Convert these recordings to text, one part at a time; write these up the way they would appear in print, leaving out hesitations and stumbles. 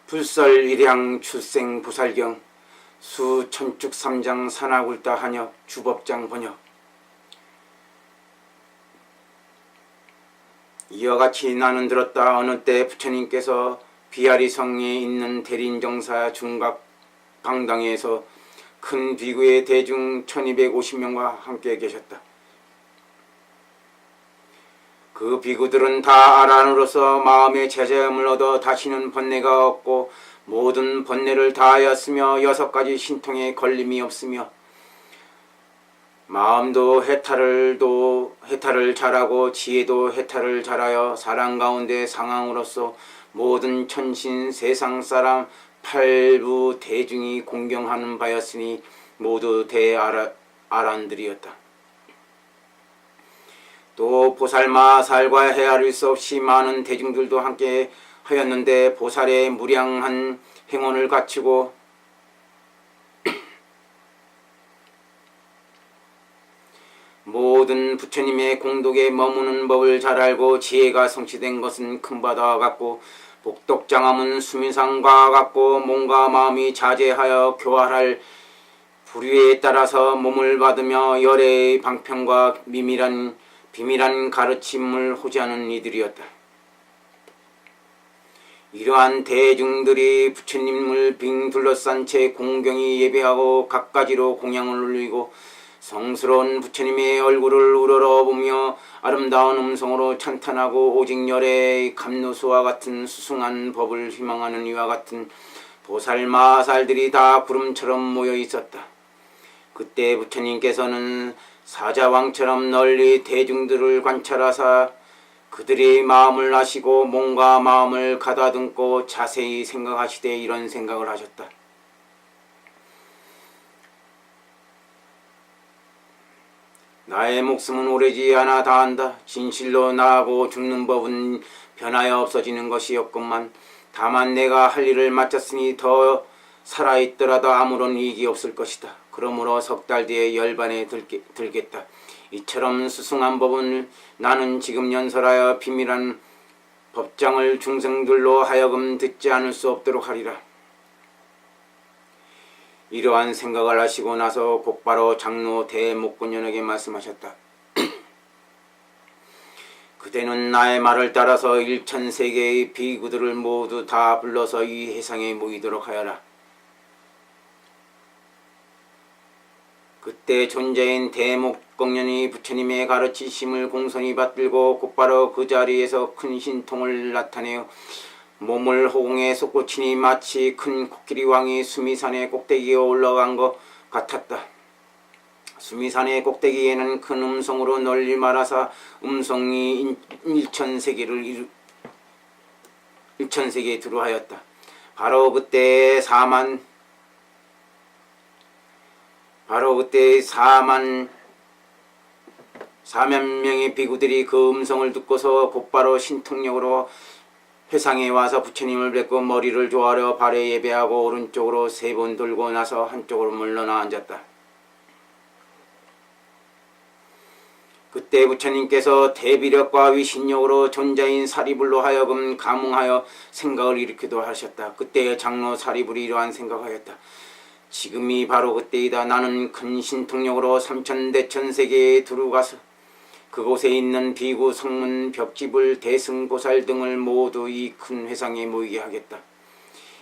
불설일향 출생 부살경 수천축 삼장 산하굴다 한역 주법장 번역. 이와 같이 나는 들었다. 어느 때 부처님께서 비아리 성에 있는 대린정사 중각 강당에서 큰 비구의 대중 1250명과 함께 계셨다. 그 비구들은 다 아란으로서 마음의 제자음을 얻어 다시는 번뇌가 없고 모든 번뇌를 다하였으며 6가지 신통에 걸림이 없으며 마음도 해탈을 잘하고 지혜도 해탈을 잘하여 사랑 가운데 상황으로서 모든 천신 세상 사람 팔부 대중이 공경하는 바였으니 모두 대아란들이었다. 또 보살마살과 헤아릴 수 없이 많은 대중들도 함께 하였는데 보살의 무량한 행원을 갖추고 모든 부처님의 공덕에 머무는 법을 잘 알고 지혜가 성취된 것은 큰 바다와 같고 복덕장엄은 수미산과 같고 몸과 마음이 자제하여 교활할 부류에 따라서 몸을 받으며 열애의 방편과 비밀한 가르침을 호지하는 이들이었다. 이러한 대중들이 부처님을 빙 둘러싼 채 공경히 예배하고 갖가지로 공양을 올리고 성스러운 부처님의 얼굴을 우러러보며 아름다운 음성으로 찬탄하고 오직 열애의 감노수와 같은 수승한 법을 희망하는 이와 같은 보살마살들이 다 구름처럼 모여 있었다. 그때 부처님께서는 사자왕처럼 널리 대중들을 관찰하사 그들의 마음을 아시고 몸과 마음을 가다듬고 자세히 생각하시되 이런 생각을 하셨다. 나의 목숨은 오래지 않아 다한다. 진실로 나하고 죽는 법은 변하여 없어지는 것이었건만 다만 내가 할 일을 마쳤으니 더 살아있더라도 아무런 이익이 없을 것이다. 그러므로 3달 뒤에 열반에 들겠다. 이처럼 수승한 법은 나는 지금 연설하여 비밀한 법장을 중생들로 하여금 듣지 않을 수 없도록 하리라. 이러한 생각을 하시고 나서 곧바로 장로 대목군연에게 말씀하셨다. 그대는 나의 말을 따라서 1000세계의 비구들을 모두 다 불러서 이 해상에 모이도록 하여라. 그때 존재인 대목공연이 부처님의 가르치심을 공손히 받들고 곧바로 그 자리에서 큰 신통을 나타내어 몸을 호공에 솟구치니 마치 큰 코끼리 왕이 수미산의 꼭대기에 올라간 것 같았다. 수미산의 꼭대기에는 큰 음성으로 널리 말하사 음성이 1000세계에 두루하였다. 바로 그때 4만 명의 비구들이 그 음성을 듣고서 곧바로 신통력으로 회상에 와서 부처님을 뵙고 머리를 조아려 발에 예배하고 오른쪽으로 3번 돌고 나서 한쪽으로 물러나 앉았다. 그때 부처님께서 대비력과 위신력으로 존자인 사리불로 하여금 감흥하여 생각을 일으키도록 하셨다. 그때 장로 사리불이 이러한 생각하였다. 지금이 바로 그때이다. 나는 큰 신통력으로 3000대천세계에 들어가서 그곳에 있는 비구, 성문, 벽지불, 대승보살 등을 모두 이 큰 회상에 모이게 하겠다.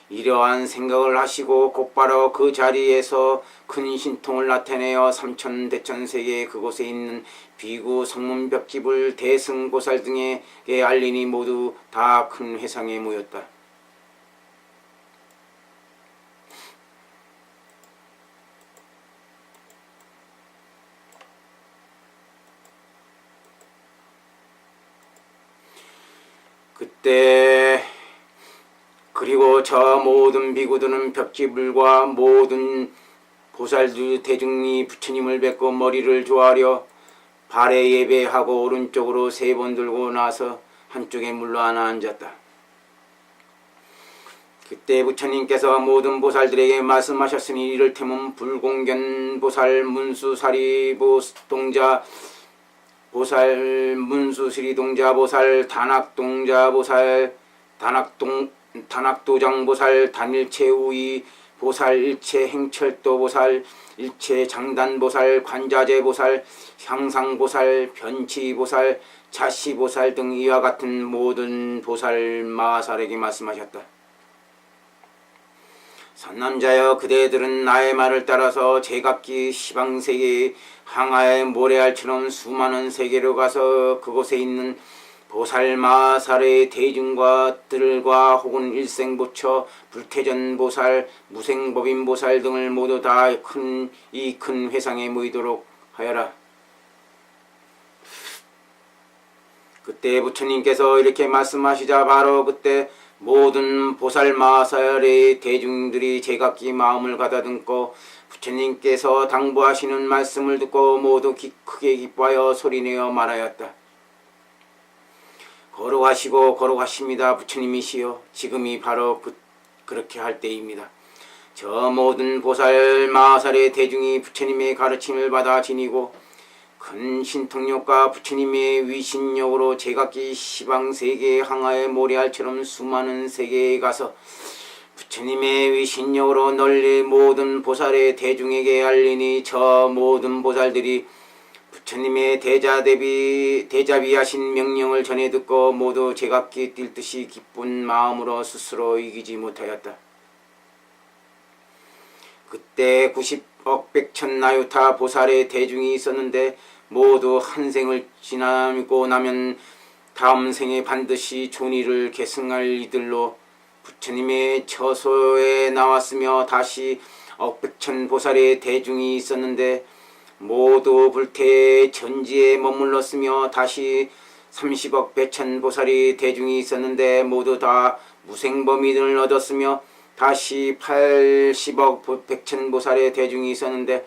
이러한 생각을 하시고 곧바로 그 자리에서 큰 신통을 나타내어 3000대천세계 그곳에 있는 비구, 성문, 벽지불, 대승보살 등에게 알리니 모두 다 큰 회상에 모였다. 그때 그리고 저 모든 비구들은 벽지불과 모든 보살들 대중이 부처님을 뵙고 머리를 조아려 발에 예배하고 오른쪽으로 3번 들고 나서 한쪽에 물러나 앉았다. 그때 부처님께서 모든 보살들에게 말씀하셨으니 이를테면 불공견 보살, 문수사리 동자 보살, 문수스리 동자 보살, 단학동자 보살, 단학도장보살, 단일체우의 보살, 일체행철도보살, 일체장단보살, 관자재보살, 향상보살, 변치보살, 자시보살 등 이와 같은 모든 보살 마살에게 말씀하셨다. 선남자여, 그대들은 나의 말을 따라서 제각기 시방세계의 항아의 모래알처럼 수많은 세계로 가서 그곳에 있는 보살 마살의 대중과 들과 혹은 일생부처, 불태전보살, 무생법인보살 등을 모두 다 이 큰 회상에 모이도록 하여라. 그때 부처님께서 이렇게 말씀하시자 바로 그때 모든 보살 마살의 대중들이 제각기 마음을 가다듬고 부처님께서 당부하시는 말씀을 듣고 모두 크게 기뻐하여 소리내어 말하였다. 거룩하시고 거룩하십니다. 부처님이시여, 지금이 바로 그렇게 할 때입니다. 저 모든 보살 마살의 대중이 부처님의 가르침을 받아 지니고 큰 신통력과 부처님의 위신력으로 제각기 시방세계의 항아의 모래알처럼 수많은 세계에 가서 부처님의 위신력으로 널리 모든 보살의 대중에게 알리니 저 모든 보살들이 부처님의 대자비하신 명령을 전해 듣고 모두 제각기 뛸 듯이 기쁜 마음으로 스스로 이기지 못하였다. 그때 90억 백천 나유타 보살의 대중이 있었는데 모두 한 생을 지나고 나면 다음 생에 반드시 존의를 계승할 이들로 부처님의 처소에 나왔으며 다시 억백천 보살의 대중이 있었는데 모두 불태의 전지에 머물렀으며 다시 30억 백천 보살의 대중이 있었는데 모두 다 무생범인을 얻었으며 다시 80억 백천 보살의 대중이 있었는데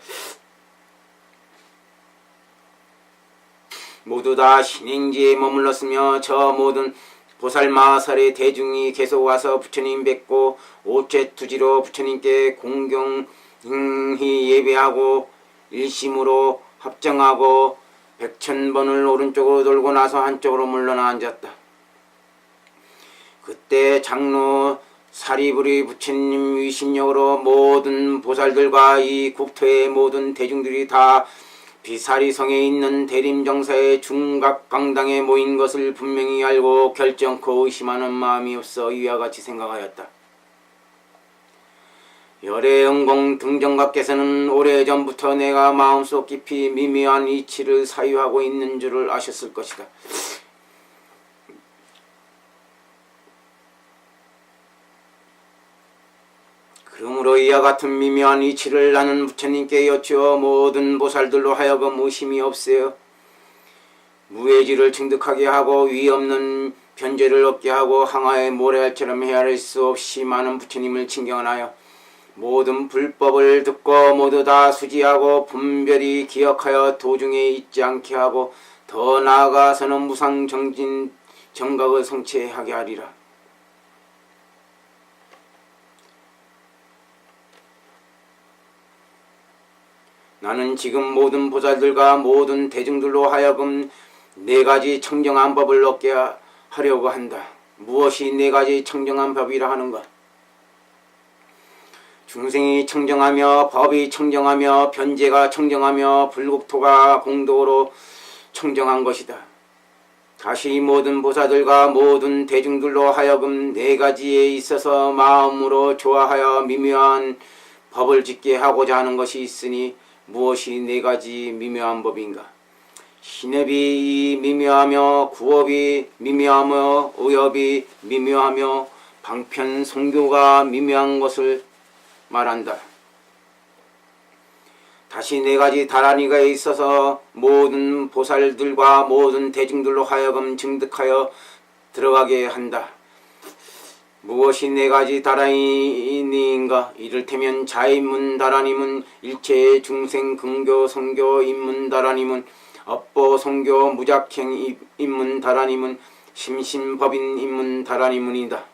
모두 다 신행지에 머물렀으며 저 모든 보살 마살의 대중이 계속 와서 부처님 뵙고 오체투지로 부처님께 공경히 예배하고 일심으로 합정하고 100,000번을 오른쪽으로 돌고 나서 한쪽으로 물러나 앉았다. 그때 장로 사리부리 부처님 위신력으로 모든 보살들과 이 국토의 모든 대중들이 다 비사리성에 있는 대림정사의 중각강당에 모인 것을 분명히 알고 결정코 의심하는 마음이 없어 이와 같이 생각하였다. 열애영공 등정각께서는 오래전부터 내가 마음속 깊이 미묘한 이치를 사유하고 있는 줄을 아셨을 것이다. 그러므로 이와 같은 미묘한 이치를 나는 부처님께 여쭈어 모든 보살들로 하여금 의심이 없애어 무해지를 증득하게 하고 위 없는 변제를 얻게 하고 항아의 모래알처럼 헤아릴 수 없이 많은 부처님을 칭견하여 모든 불법을 듣고 모두 다 수지하고 분별히 기억하여 도중에 잊지 않게 하고 더 나아가서는 무상정진 정각을 성취하게 하리라. 나는 지금 모든 보살들과 모든 대중들로 하여금 4가지 청정한 법을 얻게 하려고 한다. 무엇이 4가지 청정한 법이라 하는가? 중생이 청정하며 법이 청정하며 변제가 청정하며 불국토가 공도로 청정한 것이다. 다시 모든 보살들과 모든 대중들로 하여금 4가지에 있어서 마음으로 좋아하여 미묘한 법을 짓게 하고자 하는 것이 있으니 무엇이 4가지 미묘한 법인가? 신업이 미묘하며 구업이 미묘하며 의업이 미묘하며 방편 성교가 미묘한 것을 말한다. 다시 4가지 다라니가 있어서 모든 보살들과 모든 대중들로 하여금 증득하여 들어가게 한다. 무엇이 4가지 다라니인가? 이를테면 자인문 다라니문, 일체 중생 근교 성교 인문 다라니문, 업보 성교 무작행 인문 다라니문, 심신법인 인문 다라니문이다.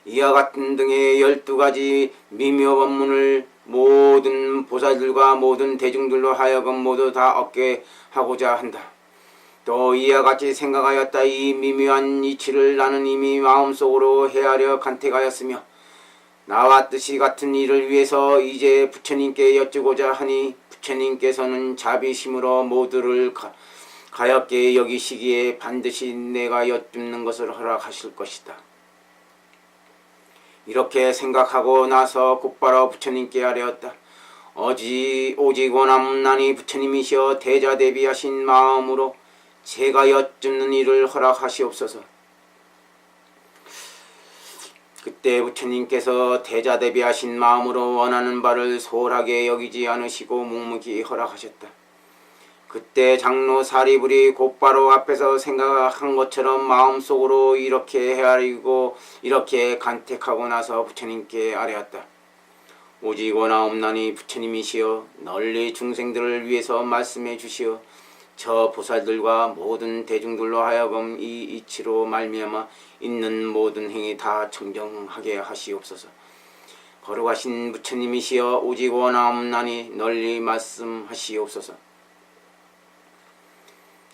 이와 같은 등의 12가지 미묘법문을 모든 보살들과 모든 대중들로 하여금 모두 다 얻게 하고자 한다. 또 이와 같이 생각하였다. 이 미묘한 이치를 나는 이미 마음속으로 헤아려 간택하였으며 나와 뜻이 같은 일을 위해서 이제 부처님께 여쭈고자 하니 부처님께서는 자비심으로 모두를 가엾게 여기시기에 반드시 내가 여쭙는 것을 허락하실 것이다. 이렇게 생각하고 나서 곧바로 부처님께 아뢰었다. 오직 원함나니 부처님이시여 대자대비하신 마음으로 제가 여쭙는 일을 허락하시옵소서. 그때 부처님께서 대자대비하신 마음으로 원하는 바를 소홀하게 여기지 않으시고 묵묵히 허락하셨다. 그때 장로 사리불이 곧바로 앞에서 생각한 것처럼 마음속으로 이렇게 헤아리고 이렇게 간택하고 나서 부처님께 아뢰었다. 오직 원하옵나니 부처님이시여 널리 중생들을 위해서 말씀해 주시어 저 보살들과 모든 대중들로 하여금 이 이치로 말미암아 있는 모든 행위 다 청정하게 하시옵소서. 거룩하신 부처님이시여 오직 원하옵나니 널리 말씀하시옵소서.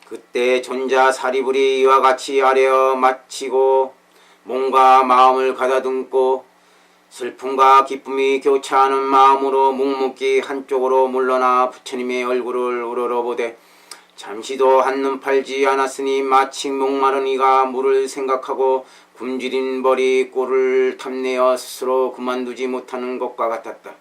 그때 존자 사리불이 이와 같이 아뢰어 마치고 몸과 마음을 가다듬고 슬픔과 기쁨이 교차하는 마음으로 묵묵히 한쪽으로 물러나 부처님의 얼굴을 우러러보되 잠시도 한눈 팔지 않았으니 마치 목마른 이가 물을 생각하고 굶주린 벌이 꼴을 탐내어 스스로 그만두지 못하는 것과 같았다.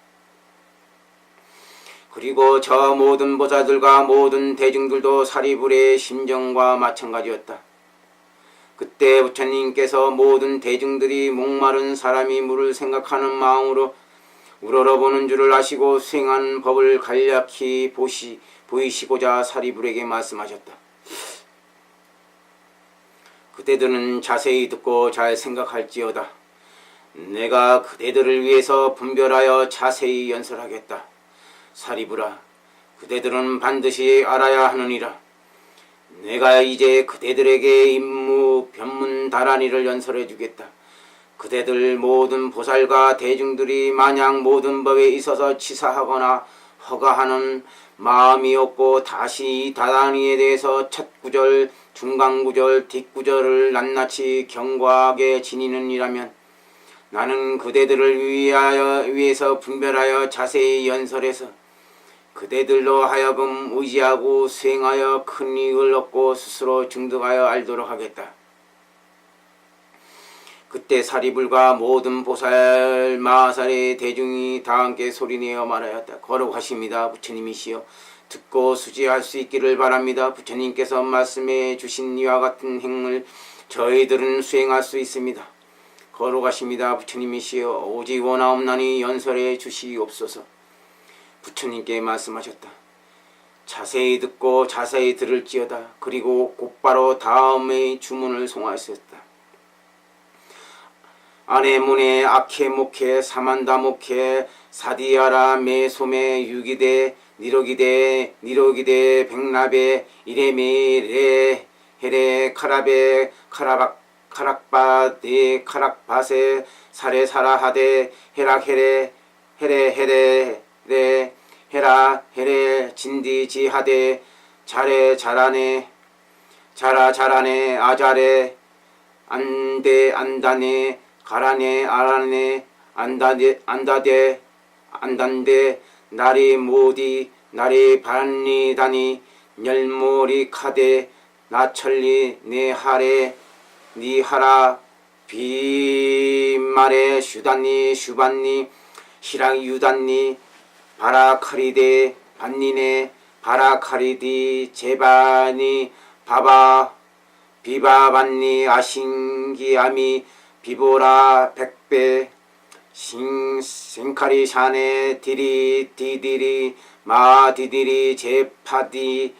그리고 저 모든 보살들과 모든 대중들도 사리불의 심정과 마찬가지였다. 그때 부처님께서 모든 대중들이 목마른 사람이 물을 생각하는 마음으로 우러러보는 줄을 아시고 수행하는 법을 간략히 보이시고자 사리불에게 말씀하셨다. 그대들은 자세히 듣고 잘 생각할지어다. 내가 그대들을 위해서 분별하여 자세히 연설하겠다. 사리불아, 그대들은 반드시 알아야 하느니라. 내가 이제 그대들에게 임무 변문다란이를 연설해 주겠다. 그대들 모든 보살과 대중들이 만약 모든 법에 있어서 치사하거나 허가하는 마음이 없고 다시 이 다란이에 대해서 첫 구절, 중간 구절, 뒷구절을 낱낱이 경과하게 지니는 이라면 나는 그대들을 위해서 분별하여 자세히 연설해서 그대들로 하여금 의지하고 수행하여 큰 이익을 얻고 스스로 증득하여 알도록 하겠다. 그때 사리불과 모든 보살 마하살의 대중이 다 함께 소리내어 말하였다. 거룩하십니다. 부처님이시여 듣고 수지할 수 있기를 바랍니다. 부처님께서 말씀해 주신 이와 같은 행을 저희들은 수행할 수 있습니다. 거룩하십니다. 부처님이시여 오직 원하옵나니 연설해 주시옵소서. 부처님께 말씀하셨다. 자세히 듣고 자세히 들을지어다. 그리고 곧바로 다음의 주문을 송하셨다. 아네문에 아케 목해 사만다 목해 사디아라 메소메 유기대 니로기대 백라베 이레미 레 헤레 카라베 카락바데 카락바세 사레 사라하데 헤락 헤레 헤레 레 헤라 헤레 진디 지하데 자레 자라네 자라 자라네 아자레 안데 안다네 가라네 아라네 안다데 안단데 나리 모디 나리 반리다니 멸모리 카데 나철리 네하레 니하라 비마레 슈단니 슈반니 시랑 유단니 바라카리데 반니네 바라카리디 제바니 바바 비바반니 아신기아미 비보라 백배 생카리 샤네 디리 디디리 마디디리 제파니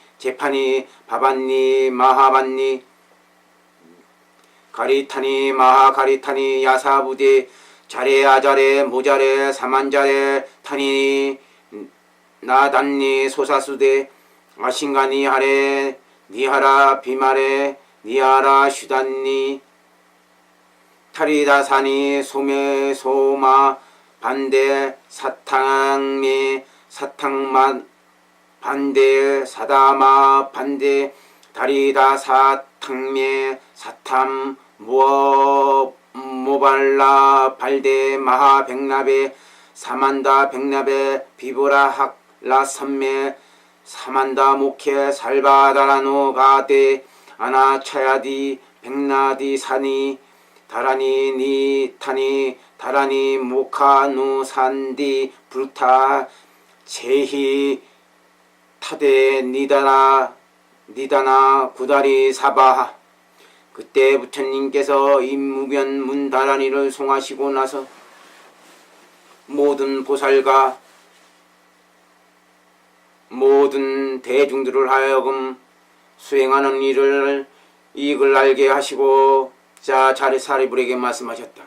바반니 마하반니 가리타니 마하가리타니 야사부디 자레 아자레 모자레 사만자레 타니 나단니 소사수데 아신가니 하레 니하라 비마레 니하라 슈단니 타리다사니 소메 소마 반대 사탕미 사탕맛 반대 사다마 반대 다리다 사탕매 사탐 무어 모발라 발대 마하 백나베 사만다 백나베 비보라 학라 선매 사만다 목해 살바다라노 가데 아나 차야디 백나디 사니 다라니 니 타니 다라니 모카 누 산디 불타 제히 타데 니다나 구다리 사바하. 그때 부처님께서 임무변 문다라니를 송하시고 나서 모든 보살과 모든 대중들을 하여금 수행하는 일을 이익을 알게 하시고 자 사리불에게 말씀하셨다.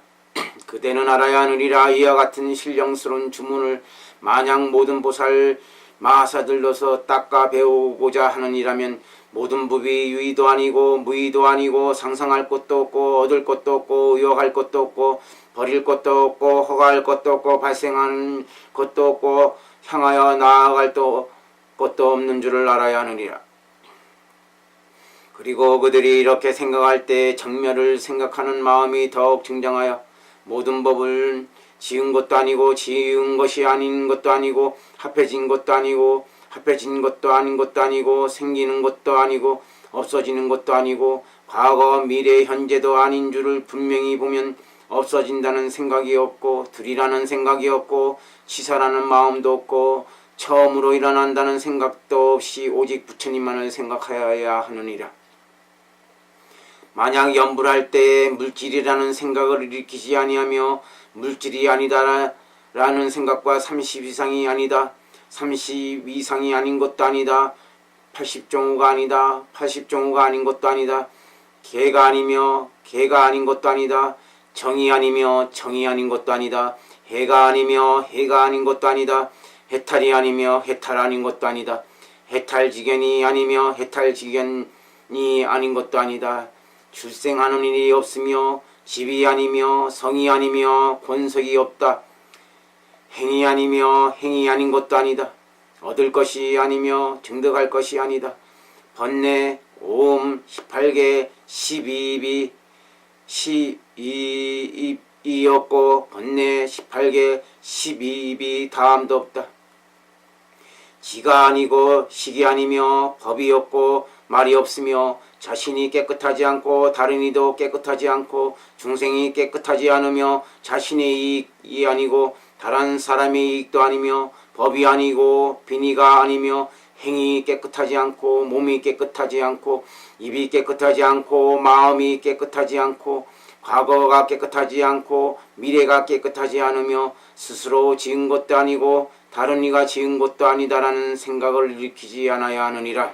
그대는 알아야 하느니라. 이와 같은 신령스러운 주문을 만약 모든 보살 마하사들로서 닦아 배우고자 하느니라면 모든 법이 유의도 아니고 무의도 아니고 상상할 것도 없고 얻을 것도 없고 의욕할 것도 없고 버릴 것도 없고 허가할 것도 없고 발생하는 것도 없고 향하여 나아갈 것도 없는 줄을 알아야 하느니라. 그리고 그들이 이렇게 생각할 때 정멸을 생각하는 마음이 더욱 증장하여 모든 법을 지은 것도 아니고 지은 것이 아닌 것도 아니고 합해진 것도 아니고 합해진 것도 아닌 것도 아니고 생기는 것도 아니고 없어지는 것도 아니고 과거 미래 현재도 아닌 줄을 분명히 보면 없어진다는 생각이 없고 들이라는 생각이 없고 치사라는 마음도 없고 처음으로 일어난다는 생각도 없이 오직 부처님만을 생각하여야 하느니라. 만약 염불할 때에 물질이라는 생각을 일으키지 아니하며 물질이 아니다라는 생각과 30 이상이 아니다, 30 이상이 아닌 것도 아니다, 80종호가 아니다, 80종호가 아닌 것도 아니다, 개가 아니며 개가 아닌 것도 아니다, 정이 아니며 정이 아닌 것도 아니다, 해가 아니며 해가 아닌 것도 아니다, 해탈이 아니며 해탈 아닌 것도 아니다, 해탈지견이 아니며 해탈지견이 아닌 것도 아니다, 출생하는 일이 없으며 집이 아니며 성이 아니며 권석이 없다. 행이 아니며 행이 아닌 것도 아니다. 얻을 것이 아니며 증득할 것이 아니다. 번뇌, 오음, 18개, 12입이 12입이었고 번뇌, 18개, 12입이 다함도 없다. 지가 아니고 식이 아니며 법이 없고 말이 없으며 자신이 깨끗하지 않고 다른 이도 깨끗하지 않고 중생이 깨끗하지 않으며 자신의 이익이 아니고 다른 사람의 이익도 아니며 법이 아니고 비니가 아니며 행이 깨끗하지 않고 몸이 깨끗하지 않고 입이 깨끗하지 않고 마음이 깨끗하지 않고 과거가 깨끗하지 않고 미래가 깨끗하지 않으며 스스로 지은 것도 아니고 다른 이가 지은 것도 아니다라는 생각을 일으키지 않아야 하느니라.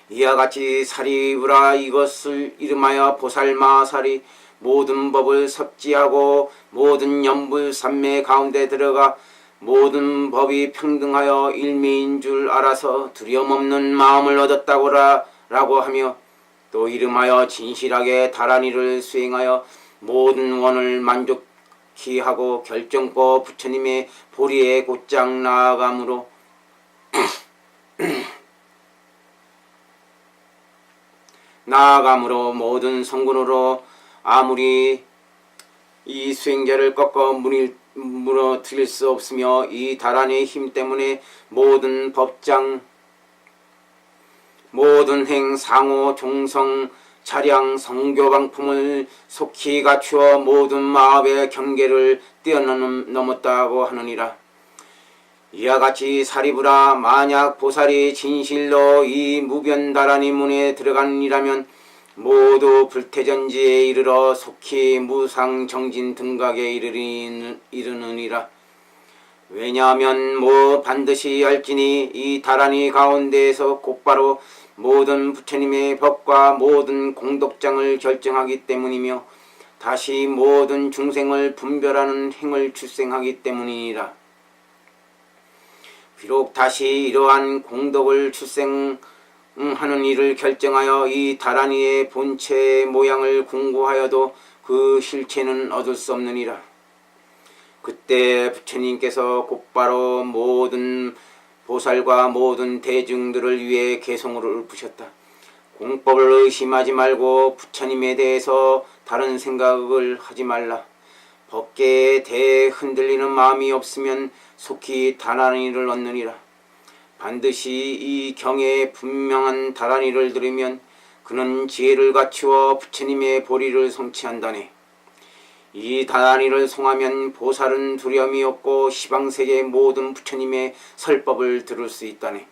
이와 같이 사리부라 이것을 이름하여 보살마살이 모든 법을 섭지하고 모든 연불삼매 가운데 들어가 모든 법이 평등하여 일미인 줄 알아서 두려움없는 마음을 얻었다고라고 하며 또 이름하여 진실하게 다란이를 수행하여 모든 원을 만족히 하고 결정코 부처님의 보리에 곧장 나아감으로 모든 성군으로 아무리 이 수행자를 꺾어 무너뜨릴 수 없으며 이 다란의 힘 때문에 모든 법장, 모든 행, 상호, 종성, 차량, 성교 방품을 속히 갖추어 모든 마음의 경계를 뛰어넘었다고 하느니라. 이와 같이 사리부라 만약 보살이 진실로 이 무변다라니 문에 들어가니라면 모두 불태전지에 이르러 속히 무상정진 등각에 이르느니라. 왜냐하면 반드시 알지니 이 다라니 가운데에서 곧바로 모든 부처님의 법과 모든 공덕장을 결정하기 때문이며 다시 모든 중생을 분별하는 행을 출생하기 때문이니라. 비록 다시 이러한 공덕을 출생하는 일을 결정하여 이 다란이의 본체의 모양을 궁구하여도 그 실체는 얻을 수 없느니라. 그때 부처님께서 곧바로 모든 보살과 모든 대중들을 위해 개송을 읊으셨다. 공법을 의심하지 말고 부처님에 대해서 다른 생각을 하지 말라. 법계에 대해 흔들리는 마음이 없으면 속히 다란이를 얻느니라. 반드시 이 경에 분명한 다란이를 들으면 그는 지혜를 갖추어 부처님의 보리를 성취한다네. 이 다란이를 송하면 보살은 두려움이 없고 시방세계 모든 부처님의 설법을 들을 수 있다네.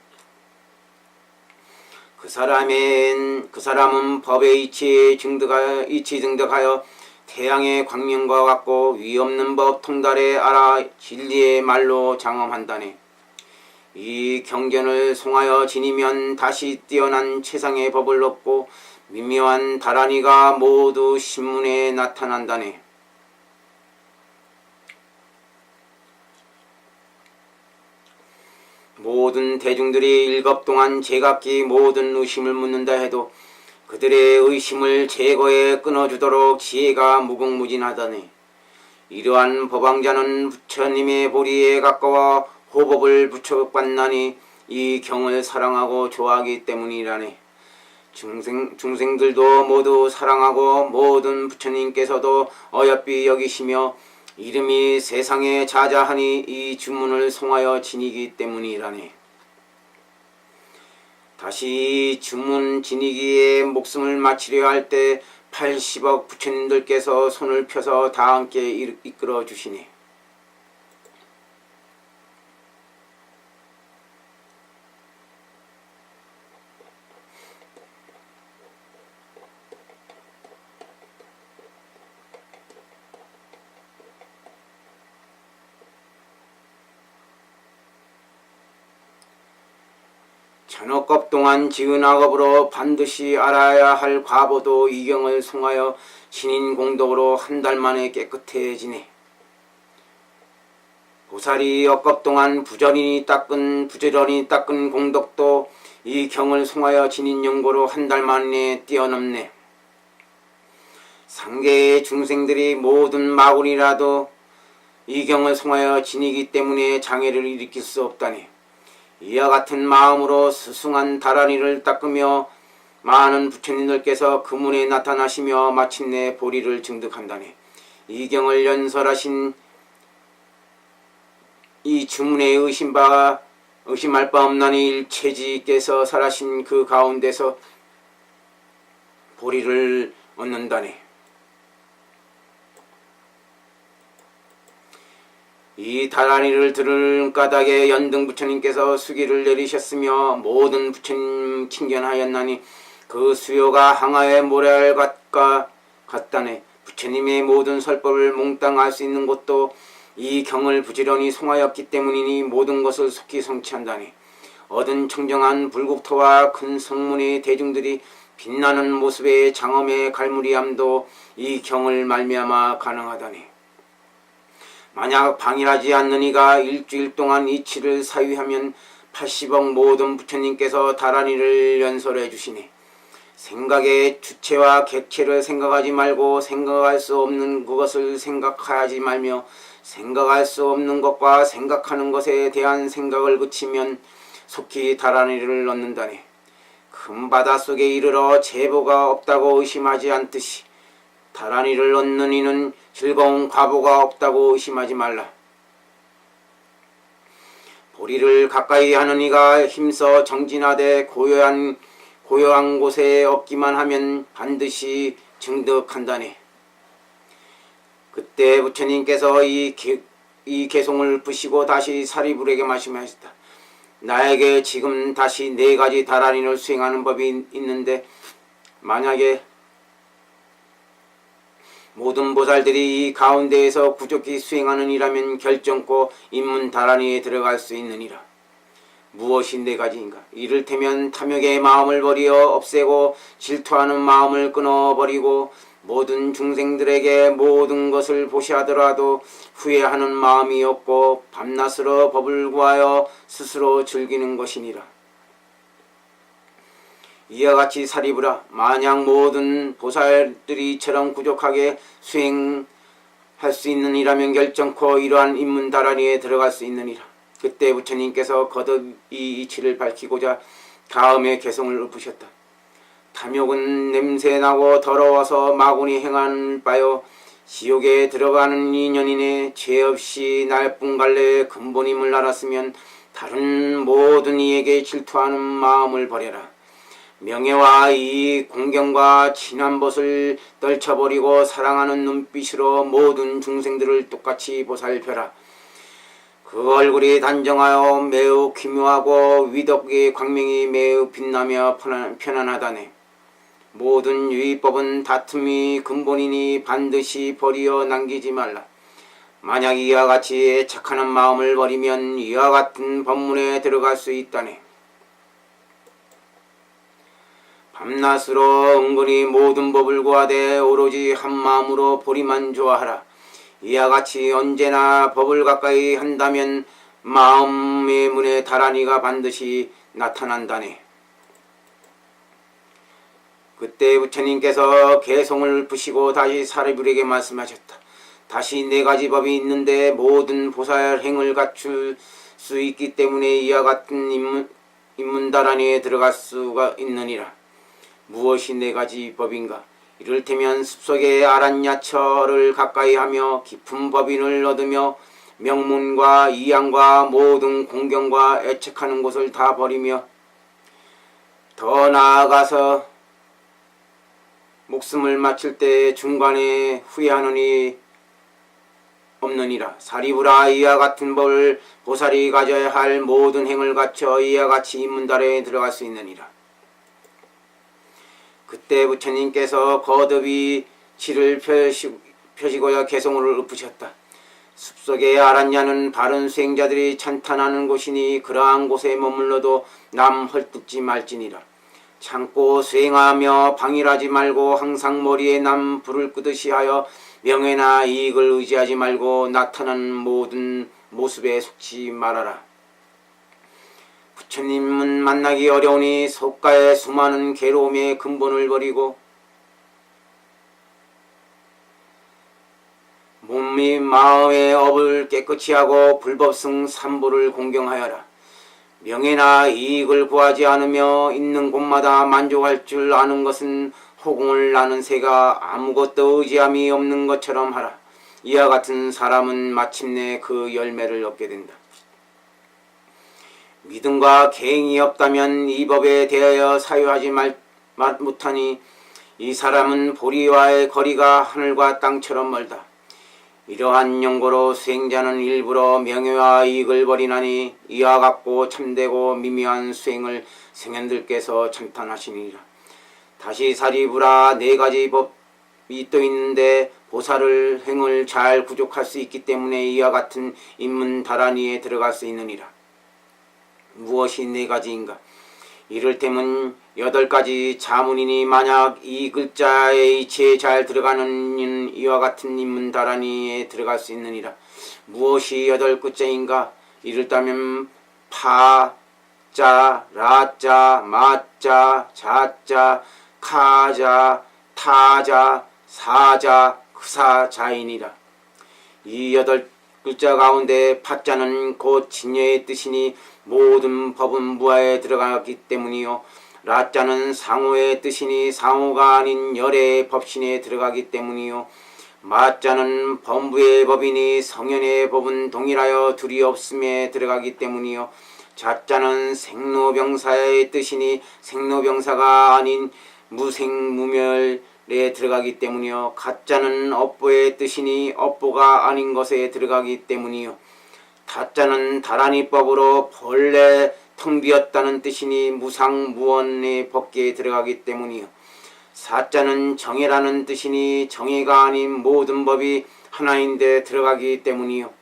그 사람은 법의 이치 증득하여 태양의 광명과 같고 위없는 법 통달에 알아 진리의 말로 장엄한다네. 이 경전을 송하여 지니면 다시 뛰어난 최상의 법을 얻고 미묘한 다란이가 모두 신문에 나타난다네. 모든 대중들이 일겁 동안 제각기 모든 의심을 묻는다 해도 그들의 의심을 제거해 끊어주도록 지혜가 무궁무진하다네. 이러한 법왕자는 부처님의 보리에 가까워 호법을 부처받나니 이 경을 사랑하고 좋아하기 때문이라네. 중생들도 모두 사랑하고 모든 부처님께서도 어여삐 여기시며 이름이 세상에 자자하니 이 주문을 송하여 지니기 때문이라네. 다시 주문 지니기에 목숨을 마치려 할 때 80억 부처님들께서 손을 펴서 다 함께 이끌어 주시니 천억겁 동안 지은 악업으로 반드시 알아야 할 과보도 이 경을 송하여 신인 공덕으로 한 달 만에 깨끗해지네. 보살이 억겁 동안 부지런히 닦은 공덕도 이 경을 송하여 지닌 연고로 한 달 만에 뛰어넘네. 상계의 중생들이 모든 마군이라도 이 경을 송하여 지니기 때문에 장애를 일으킬 수 없다네. 이와 같은 마음으로 스승한 다란이를 닦으며 많은 부처님들께서 그 문에 나타나시며 마침내 보리를 증득한다네. 이 경을 연설하신 이 주문에 의심할 바 없나니 일체지께서 설하신 그 가운데서 보리를 얻는다네. 이 다란이를 들은 까닭에 연등 부처님께서 수기를 내리셨으며 모든 부처님 칭견하였나니 그 수요가 항아의 모래알과 같다네. 부처님의 모든 설법을 몽땅 알 수 있는 곳도 이 경을 부지런히 송하였기 때문이니 모든 것을 속히 성취한다네. 얻은 청정한 불국토와 큰 성문의 대중들이 빛나는 모습의 장엄의 갈무리함도 이 경을 말미암아 가능하다네. 만약 방일하지 않는 이가 일주일 동안 이치를 사유하면 80억 모든 부처님께서 다란이를 연설해 주시니 생각의 주체와 객체를 생각하지 말고 생각할 수 없는 그것을 생각하지 말며 생각할 수 없는 것과 생각하는 것에 대한 생각을 그치면 속히 다란이를 얻는다네. 큰 바닷속에 이르러 제보가 없다고 의심하지 않듯이 다란이를 얻는 이는 즐거운 과보가 없다고 의심하지 말라. 보리를 가까이 하는 이가 힘써 정진하되 고요한 곳에 얻기만 하면 반드시 증득한다네. 그때 부처님께서 이 개송을 푸시고 다시 사리불에게 말씀하셨다. 나에게 지금 다시 4가지 다란이를 수행하는 법이 있는데 만약에 모든 보살들이 이 가운데에서 부족히 수행하는 이라면 결정코 인문 다란이에 들어갈 수 있느니라. 무엇이 4가지인가? 이를테면 탐욕의 마음을 버리어 없애고 질투하는 마음을 끊어버리고 모든 중생들에게 모든 것을 보시하더라도 후회하는 마음이 없고 밤낮으로 법을 구하여 스스로 즐기는 것이니라. 이와 같이 사리부라. 만약 모든 보살들이 이처럼 부족하게 수행할 수 있는 이라면 결정코 이러한 인문다란이에 들어갈 수 있느니라. 그때 부처님께서 거듭 이 이치를 밝히고자 다음에 개성을 읊으셨다. 탐욕은 냄새나고 더러워서 마군이 행한 바요. 지옥에 들어가는 인연이네. 죄 없이 날뿐갈래의 근본임을 알았으면 다른 모든 이에게 질투하는 마음을 버려라. 명예와 이익, 공경과 진한 벗을 떨쳐버리고 사랑하는 눈빛으로 모든 중생들을 똑같이 보살펴라. 그 얼굴이 단정하여 매우 기묘하고 위덕의 광명이 매우 빛나며 편안하다네. 모든 유의법은 다툼이 근본이니 반드시 버리어 남기지 말라. 만약 이와 같이 착하는 마음을 버리면 이와 같은 법문에 들어갈 수 있다네. 밤낮으로 은근히 모든 법을 구하되 오로지 한 마음으로 보리만 좋아하라. 이와 같이 언제나 법을 가까이 한다면 마음의 문에 다란이가 반드시 나타난다네. 그때 부처님께서 개성을 푸시고 다시 사리불에게 말씀하셨다. 다시 네 가지 법이 있는데 모든 보살행을 갖출 수 있기 때문에 이와 같은 인문다란이에 들어갈 수가 있느니라. 무엇이 네 가지 법인가? 이를테면 숲속의 아란야처를 가까이 하며 깊은 법인을 얻으며 명문과 이양과 모든 공경과 애착하는 곳을 다 버리며 더 나아가서 목숨을 마칠 때 중간에 후회하느니 없느니라. 사리부라, 이와 같은 법을 보살이 가져야 할 모든 행을 갖춰 이와 같이 인문달에 들어갈 수 있느니라. 그때 부처님께서 거듭이 치를 펴시고야 개성을 읊으셨다. 숲속의 아란야는 바른 수행자들이 찬탄하는 곳이니 그러한 곳에 머물러도 남 헐뜯지 말지니라. 참고 수행하며 방일하지 말고 항상 머리에 남 불을 끄듯이 하여 명예나 이익을 의지하지 말고 나타나는 모든 모습에 속지 말아라. 부처님은 만나기 어려우니 속가의 수많은 괴로움의 근본을 버리고 몸이 마음의 업을 깨끗이 하고 불법승 삼보를 공경하여라. 명예나 이익을 구하지 않으며 있는 곳마다 만족할 줄 아는 것은 호공을 나는 새가 아무것도 의지함이 없는 것처럼 하라. 이와 같은 사람은 마침내 그 열매를 얻게 된다. 믿음과 계행이 없다면 이 법에 대하여 사유하지 못하니 이 사람은 보리와의 거리가 하늘과 땅처럼 멀다. 이러한 연고로 수행자는 일부러 명예와 이익을 버리나니 이와 같고 참되고 미묘한 수행을 성현들께서 찬탄하시니라. 다시 사리부라, 네 가지 법이 또 있는데 보살을 행을 잘 구족할 수 있기 때문에 이와 같은 인문다란이에 들어갈 수 있느니라. 무엇이 네 가지인가? 이를테면 8가지 자문이니 만약 이 글자의 이치에 잘 들어가는 이와 같은 인문다란이에 들어갈 수 있느니라. 무엇이 8글자인가? 이를테면 파자, 라자, 마자, 자자, 카자, 타자, 사자, 크사자이니라. 이 8글자 가운데 파자는 곧 진여의 뜻이니 모든 법은 무아에 들어가기 때문이요. 라자는 상호의 뜻이니 상호가 아닌 열의 법신에 들어가기 때문이요. 마자는 범부의 법이니 성현의 법은 동일하여 둘이 없음에 들어가기 때문이요. 자자는 생로병사의 뜻이니 생로병사가 아닌 무생무멸에 들어가기 때문이요. 가자는 업보의 뜻이니 업보가 아닌 것에 들어가기 때문이요. 타자는 다란이법으로 본래 텅 비었다는 뜻이니 무상무원의 법계에 들어가기 때문이요. 사자는 정해라는 뜻이니 정해가 아닌 모든 법이 하나인데 들어가기 때문이요.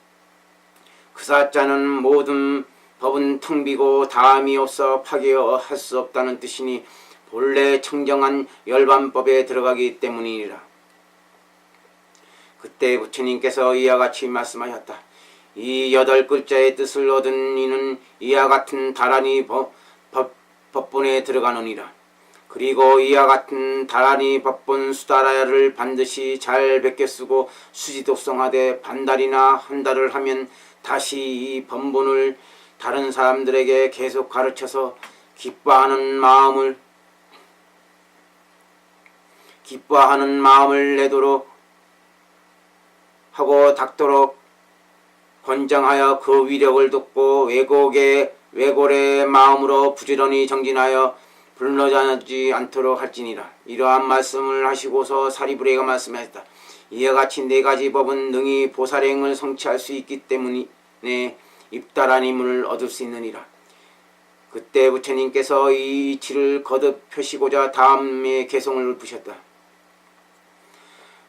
그 사자는 모든 법은 텅 비고 다함이 없어 파괴할 수 없다는 뜻이니 본래 청정한 열반법에 들어가기 때문이니라. 그때 부처님께서 이와 같이 말씀하셨다. 이 8글자의 뜻을 얻은 이는 이와 같은 다란이 법본에 들어가느니라. 그리고 이와 같은 다란이 법본 수다라야를 반드시 잘 베껴 쓰고 수지독성하되 반달이나 한 달을 하면 다시 이 법문을 다른 사람들에게 계속 가르쳐서 기뻐하는 마음을 내도록 하고 닦도록 권장하여 그 위력을 돕고 왜골의 마음으로 부지런히 정진하여 불러자지 않도록 할지니라. 이러한 말씀을 하시고서 사리부리가 말씀하셨다. 이와 같이 네 가지 법은 능히 보살행을 성취할 수 있기 때문에 입달한 힘을 얻을 수 있느니라. 그때 부처님께서 이 이치를 거듭 펴시고자 다음에 개성을 읊으셨다.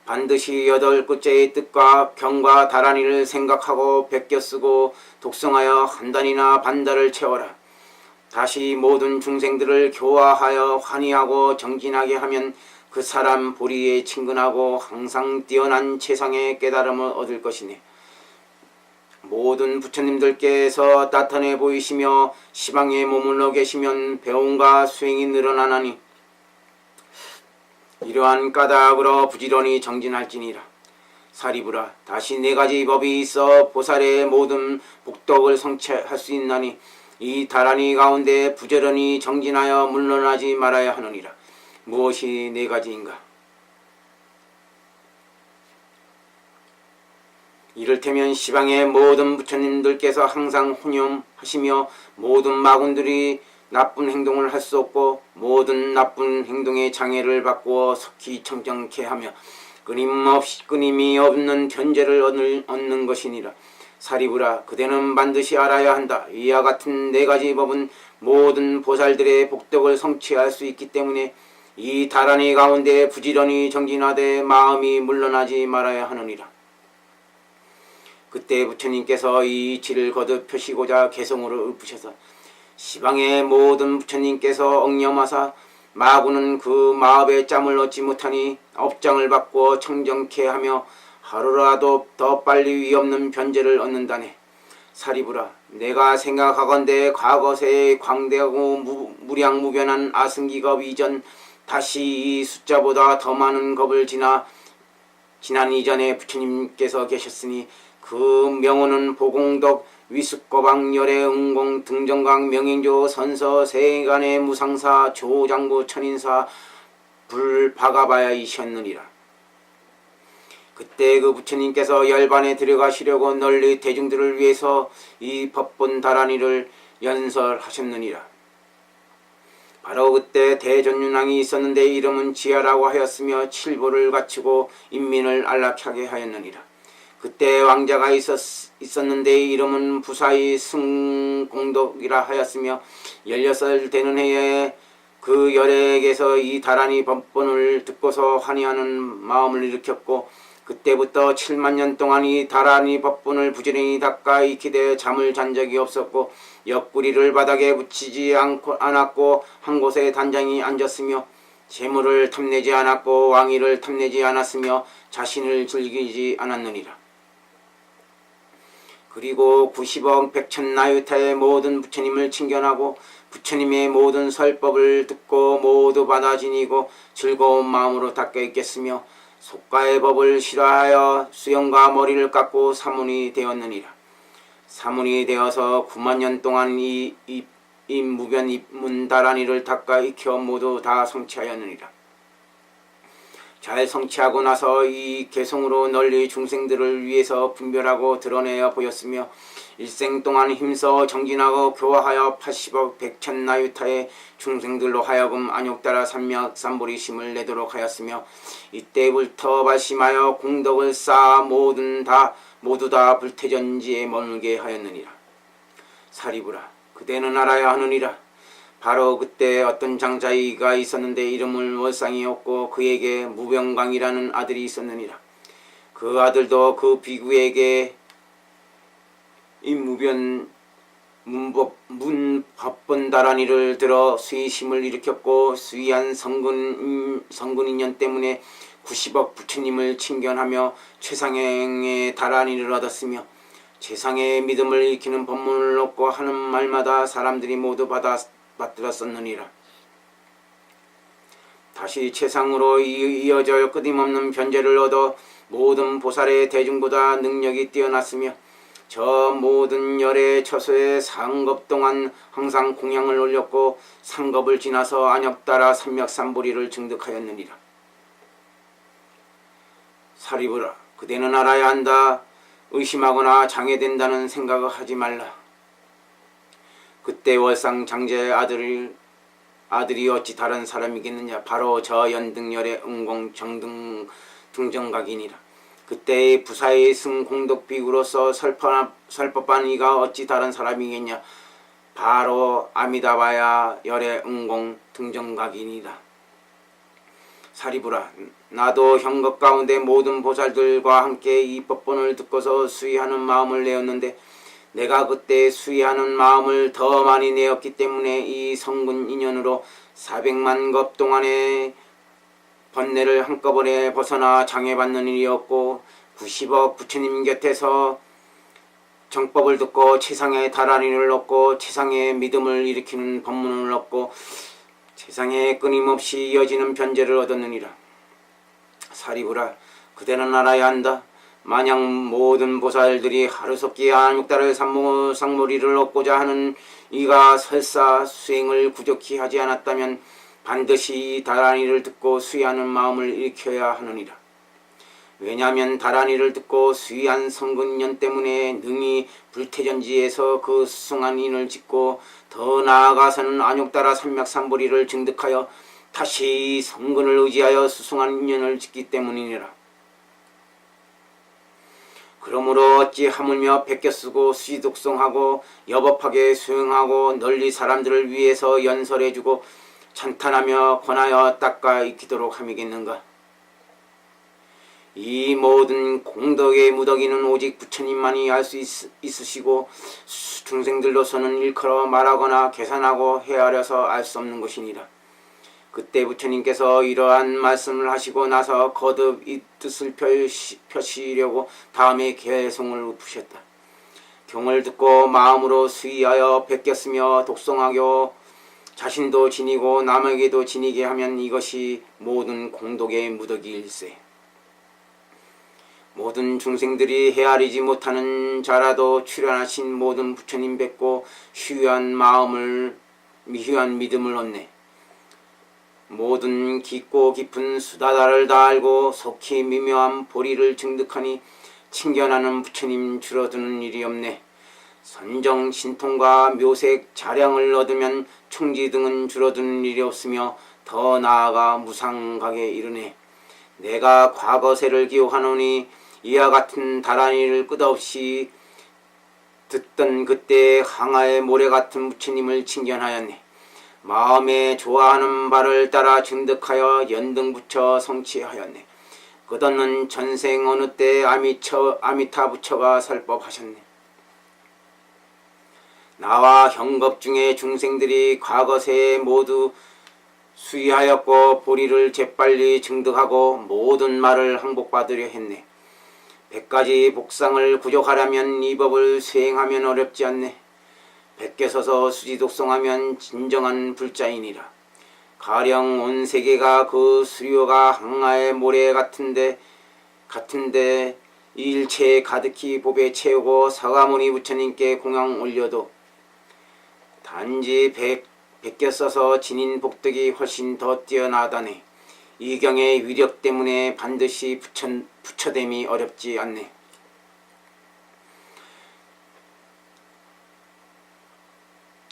반드시 여덟 끝째의 뜻과 경과 다란이를 생각하고 베껴 쓰고 독성하여 한 단이나 반달을 채워라. 다시 모든 중생들을 교화하여 환희하고 정진하게 하면 그 사람 보리에 친근하고 항상 뛰어난 최상의 깨달음을 얻을 것이네. 모든 부처님들께서 나타내 보이시며 시방에 머물러 계시면 배움과 수행이 늘어나나니 이러한 까닭으로 부지런히 정진할지니라. 사리부라, 다시 네 가지 법이 있어 보살의 모든 복덕을 성취할 수 있나니 이 다란이 가운데 부지런히 정진하여 물러나지 말아야 하느니라. 무엇이 네 가지인가? 이를테면 시방의 모든 부처님들께서 항상 혼념하시며 모든 마군들이 나쁜 행동을 할 수 없고 모든 나쁜 행동의 장애를 바꾸어 석히 청정케 하며 끊임이 없는 견제를 얻는 것이니라. 사리부라, 그대는 반드시 알아야 한다. 이와 같은 네 가지 법은 모든 보살들의 복덕을 성취할 수 있기 때문에 이 다란이 가운데 부지런히 정진하되 마음이 물러나지 말아야 하느니라. 그때 부처님께서 이 이치를 거듭 펴시고자 개성으로 읊으셔서 시방의 모든 부처님께서 엉념하사 마구는 그 마음의 짬을 얻지 못하니 업장을 바꾸어 청정케 하며 하루라도 더 빨리 위없는 변제를 얻는다네. 사리부라, 내가 생각하건대 과거세의 광대하고 무량무변한 아승기겁 이전 다시 이 숫자보다 더 많은 겁을 지난 이전에 부처님께서 계셨으니 그 명호는 보공덕 위숙거방 열애 응공 등정강 명행조 선서 세간의 무상사 조장구 천인사 불바가바야이셨느니라. 그때 그 부처님께서 열반에 들어가시려고 널리 대중들을 위해서 이 법본 다란이를 연설하셨느니라. 바로 그때 대전윤왕이 있었는데 이름은 지하라고 하였으며 칠보를 갖추고 인민을 안락하게 하였느니라. 그때 왕자가 있었는데 이름은 부사의 승공덕이라 하였으며 16살 되는 해에 그 열애에게서 이 다란이 법본을 듣고서 환희하는 마음을 일으켰고 그때부터 7만 년 동안 이 다란이 법본을 부지런히 닦아 익히되 잠을 잔 적이 없었고 옆구리를 바닥에 붙이지 않았고 한 곳에 단장히 앉았으며 재물을 탐내지 않았고 왕위를 탐내지 않았으며 자신을 즐기지 않았느니라. 그리고 90억 백천나유타의 모든 부처님을 칭견하고 부처님의 모든 설법을 듣고 모두 받아 지니고 즐거운 마음으로 닦여 있겠으며 속가의 법을 싫어하여 수염과 머리를 깎고 사문이 되었느니라. 사문이 되어서 9만 년 동안 이 무변 입문다란이를 닦아 익혀 모두 다 성취하였느니라. 잘 성취하고 나서 이 개성으로 널리 중생들을 위해서 분별하고 드러내어 보였으며 일생 동안 힘써 정진하고 교화하여 80억 백천나유타의 중생들로 하여금 안욕따라 삼맥삼보리심을 내도록 하였으며 이때부터 발심하여 공덕을 쌓아 모두 다 불태전지에 머물게 하였느니라. 사리부라, 그대는 알아야 하느니라. 바로 그때 어떤 장자이가 있었는데 이름을 월상이었고 그에게 무병광이라는 아들이 있었느니라. 그 아들도 그 비구에게 이 문법본다란이를 들어 수의심을 일으켰고 수의한 성근인연 때문에 90억 부처님을 칭견하며 최상행의 다란이를 얻었으며 최상의 믿음을 익히는 법문을 얻고 하는 말마다 사람들이 모두 받들었었느니라. 다시 최상으로 이어져 끊임없는 변제를 얻어 모든 보살의 대중보다 능력이 뛰어났으며 저 모든 열의 처소에 3급 동안 항상 공양을 올렸고 3급을 지나서 안엽 따라 삼맥삼보리를 증득하였느니라. 사리부라, 그대는 알아야 한다. 의심하거나 장애된다는 생각을 하지 말라. 그때 월상 장제의 아들이 어찌 다른 사람이겠느냐. 바로 저 연등열의 응공 정등 등정각이니라. 그때의 부사의 승공덕 비구로서 설법한 이가 어찌 다른 사람이겠냐. 바로 아미다바야 열의 응공 등정각이니라. 사리부라, 나도 형급 가운데 모든 보살들과 함께 이 법본을 듣고서 수의하는 마음을 내었는데 내가 그때 수의하는 마음을 더 많이 내었기 때문에 이 성군 인연으로 400만 급 동안의 번뇌를 한꺼번에 벗어나 장애받는 일이었고 90억 부처님 곁에서 정법을 듣고 최상의 다라니를 얻고 최상의 믿음을 일으키는 법문을 얻고 세상에 끊임없이 이어지는 변제를 얻었느니라. 사리부라, 그대는 알아야 한다. 만약 모든 보살들이 하루속히 안육달을 상무리를 얻고자 하는 이가 설사 수행을 부족히 하지 않았다면 반드시 다라니를 듣고 수의하는 마음을 일으켜야 하느니라. 왜냐하면 다라니를 듣고 수의한 성근년 때문에 능히 불태전지에서 그 수승한 인을 짓고 더 나아가서는 안욕따라 삼맥삼보리를 증득하여 다시 성근을 의지하여 수승한 인연을 짓기 때문이니라. 그러므로 어찌 하물며 베껴쓰고 수지독성하고 여법하게 수행하고 널리 사람들을 위해서 연설해주고 찬탄하며 권하여 닦아 익히도록 함이겠는가. 이 모든 공덕의 무덕이는 오직 부처님만이 알 수 있으시고 중생들로서는 일컬어 말하거나 계산하고 헤아려서 알 수 없는 것이니라. 그때 부처님께서 이러한 말씀을 하시고 나서 거듭 이 뜻을 펴시려고 다음에 개송을 푸셨다. 경을 듣고 마음으로 수의하여 베꼈으며 독성하고 자신도 지니고 남에게도 지니게 하면 이것이 모든 공덕의 무덕일세. 모든 중생들이 헤아리지 못하는 자라도 출현하신 모든 부처님 뵙고 희유한 믿음을 얻네. 모든 깊고 깊은 수다다를 다 알고 속히 미묘한 보리를 증득하니 친견하는 부처님 줄어드는 일이 없네. 선정 신통과 묘색 자량을 얻으면 충지 등은 줄어드는 일이 없으며 더 나아가 무상각에 이르네. 내가 과거세를 기억하노니 이와 같은 다라니를 끝없이 듣던 그때 항아의 모래 같은 부처님을 칭견하였네. 마음에 좋아하는 바를 따라 증득하여 연등부처 성취하였네. 끝없는 전생 어느 때 아미타 부처가 설법하셨네. 나와 형급 중에 중생들이 과거세에 모두 수의하였고 보리를 재빨리 증득하고 모든 말을 항복받으려 했네. 100가지 복상을 구족하려면 이 법을 수행하면 어렵지 않네. 베껴서서 수지독성하면 진정한 불자이니라. 가령 온 세계가 그 수료가 항아의 모래 같은데 일체에 가득히 법에 채우고 사가모니 부처님께 공양 올려도 단지 베껴 써서 지닌 복덕이 훨씬 더 뛰어나다네. 이 경의 위력 때문에 반드시 부처됨이 어렵지 않네.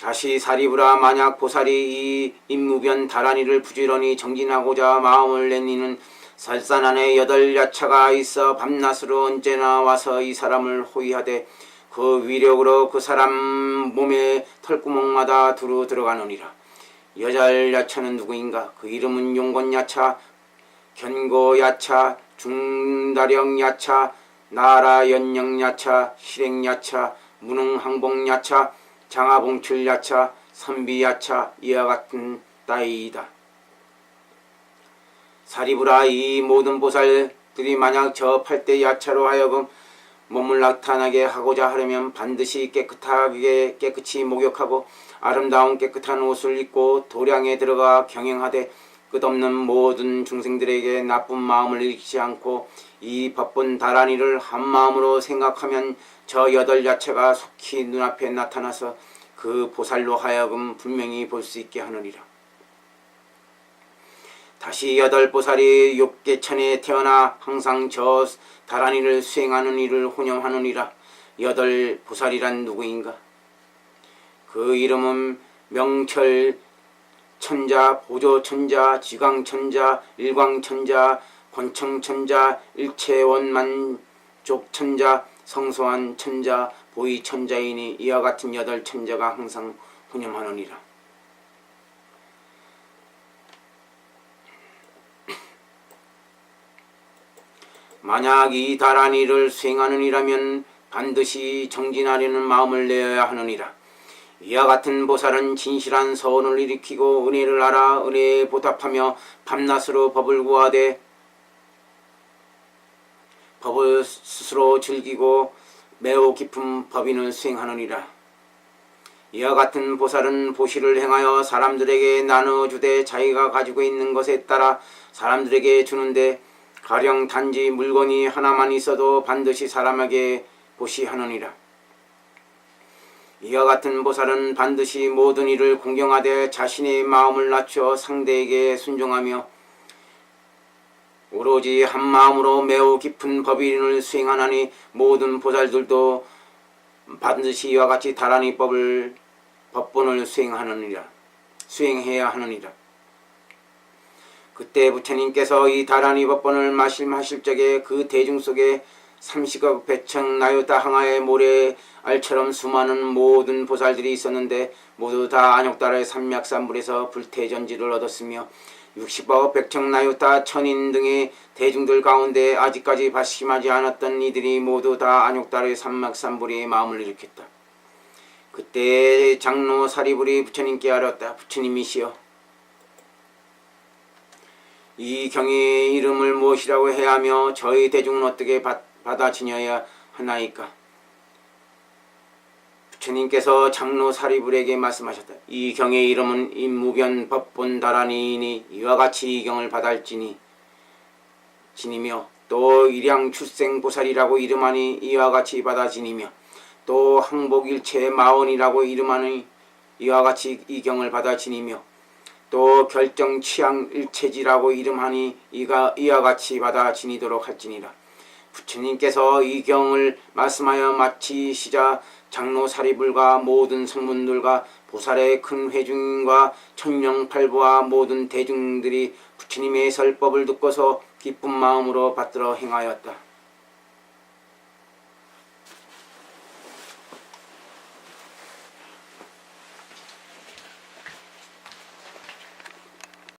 다시 사리부라, 만약 보살이 이 임무변 다라니를 부지런히 정진하고자 마음을 낸 이는 설산 안에 8야차가 있어 밤낮으로 언제나 와서 이 사람을 호위하되 그 위력으로 그 사람 몸의 털구멍마다 두루 들어가느니라. 여잘야차는 누구인가? 그 이름은 용건야차, 견고야차, 중다령야차, 나라연령야차, 실행야차, 무능항복야차, 장하봉출야차, 선비야차, 이와 같은 따위이다. 사리부라, 이 모든 보살들이 만약 저 8대 야차로 하여금 몸을 나타나게 하고자 하려면 반드시 깨끗이 목욕하고 아름다운 깨끗한 옷을 입고 도량에 들어가 경영하되 끝없는 모든 중생들에게 나쁜 마음을 일으키지 않고 이 법본 다란이를 한 마음으로 생각하면 저 여덟 야체가 속히 눈앞에 나타나서 그 보살로 하여금 분명히 볼 수 있게 하느니라. 다시 여덟 보살이 욕계천에 태어나 항상 저 다란이를 수행하는 일을 혼용하느니라. 여덟 보살이란 누구인가? 그 이름은 명철 천자, 보조천자, 지광천자, 일광천자, 권청천자, 일체원만족천자, 성소한 천자, 보이천자이니 이와 같은 여덟 천자가 항상 혼념하느니라. 만약 이 다란이를 수행하느니라면 반드시 정진하려는 마음을 내어야 하느니라. 이와 같은 보살은 진실한 서원을 일으키고 은혜를 알아 은혜에 보답하며 밤낮으로 법을 구하되 법을 스스로 즐기고 매우 깊은 법인을 수행하느니라. 이와 같은 보살은 보시를 행하여 사람들에게 나눠주되 자기가 가지고 있는 것에 따라 사람들에게 주는데 가령 단지 물건이 하나만 있어도 반드시 사람에게 보시하느니라. 이와 같은 보살은 반드시 모든 일을 공경하되 자신의 마음을 낮춰 상대에게 순종하며 오로지 한 마음으로 매우 깊은 법인을 수행하나니 모든 보살들도 반드시 이와 같이 다란이 법본을 수행해야 하느니라. 그때 부처님께서 이 다란이 법본을 말씀하실 적에 그 대중 속에 삼시각 백청 나요타 항아의 모래알처럼 수많은 모든 보살들이 있었는데 모두 다 안욕달의 삼맥산불에서 불태전지를 얻었으며 60억 백청 나요타 천인 등의 대중들 가운데 아직까지 발심하지 않았던 이들이 모두 다 안욕달의 삼맥산불에 마음을 일으켰다. 그때 장로 사리불이 부처님께 아뢰었다. 부처님이시여, 이 경의 이름을 무엇이라고 해야 하며 저희 대중은 어떻게 받아지녀야 하나이까? 부처님께서 장로 사리불에게 말씀하셨다. 이 경의 이름은 임무변 법본 다란이니 이와 같이 이 경을 받을지니 지니며 또 일양 출생보살이라고 이름하니 이와 같이 받아지니며 또 항복일체 마원이라고 이름하니 이와 같이 이 경을 받아지니며 또 결정치양일체지라고 이름하니 이와 같이 받아지니도록 할지니라. 부처님께서 이 경을 말씀하여 마치시자 장로 사리불과 모든 성문들과 보살의 큰 회중과 천명팔부와 모든 대중들이 부처님의 설법을 듣고서 기쁜 마음으로 받들어 행하였다.